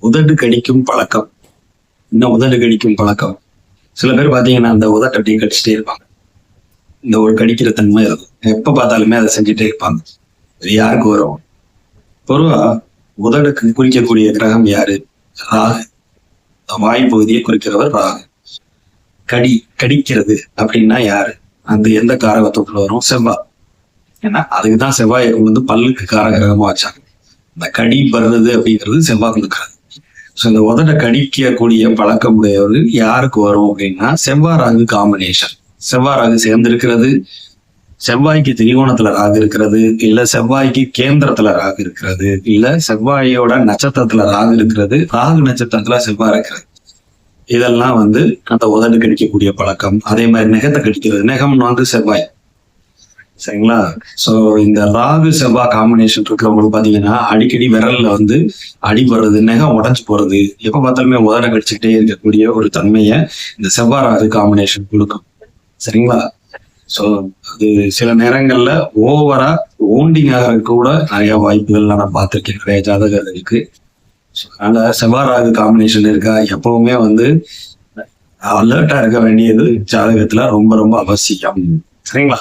உதடு கடிக்கும் பழக்கம். இன்னும் உதடு கடிக்கும் பழக்கம். சில பேர் பாத்தீங்கன்னா அந்த உதட்டை அப்படியே கடிச்சிட்டே இருப்பாங்க. இந்த ஒரு கடிக்கிற தன்மை இருக்கும். எப்ப பார்த்தாலுமே அதை செஞ்சுட்டே இருப்பாங்க. இது யாருக்கு வரும்? பொதுவா உதடுக்கு குறிக்கக்கூடிய கிரகம் யாரு? ராகு. வாய் பகுதியை குறிக்கிறவர் ராகு. கடிக்கிறது அப்படின்னா யாரு? அந்த எந்த காரகத்துக்குள்ள வரும்? செவ்வாய். ஏன்னா அதுக்குதான் செவ்வாயை வந்து பல்லுக்கு காரகிரகமா வச்சாங்க. இந்த கடி படுறது அப்படிங்கிறது செவ்வாய் கொடுக்குறது. ஸோ இந்த உதட்டை கடிக்கக்கூடிய பழக்கம் உடையவர்கள் யாருக்கு வரும் அப்படின்னா செவ்வாய் ராகு காம்பினேஷன். செவ்வாய் ராகு சேர்ந்திருக்கிறது, செவ்வாய்க்கு திரிகோணத்துல ராகு இருக்கிறது, இல்ல செவ்வாய்க்கு கேந்திரத்துல ராகு இருக்கிறது, இல்ல செவ்வாயோட நட்சத்திரத்துல ராகு இருக்கிறது, ராகு நட்சத்திரத்துல செவ்வாய் இருக்கிறது. இதெல்லாம் வந்து அந்த உதடு கடிக்கக்கூடிய பழக்கம். அதே மாதிரி நெகத்தை கடிக்கிறது. நெகம் வந்து செவ்வாய். சரிங்களா? சோ இந்த ராகு செவ்வாய் காம்பினேஷன் இருக்கிறவங்களுக்கு பாத்தீங்கன்னா அடிக்கடி விரல்ல வந்து அடிபடுறது, நெகம் உடஞ்சு போறது, எப்ப பார்த்தாலுமே உதட கடிச்சுக்கிட்டே இருக்கக்கூடிய ஒரு தன்மையை இந்த செவ்வாய் ராகு காம்பினேஷன் கொடுக்கும். சரிங்களா? சோ அது சில நேரங்கள்ல ஓவரா ஓண்டிங் ஆகிறது கூட நிறைய வாய்ப்புகள் நான் பார்த்திருக்கேன் நிறைய ஜாதகர்களுக்கு. அதனால செவ்வாய் ராகு காம்பினேஷன் இருக்கா எப்பவுமே வந்து அலர்ட்டா இருக்க வேண்டியது ஜாதகத்துல ரொம்ப ரொம்ப அவசியம். சரிங்களா?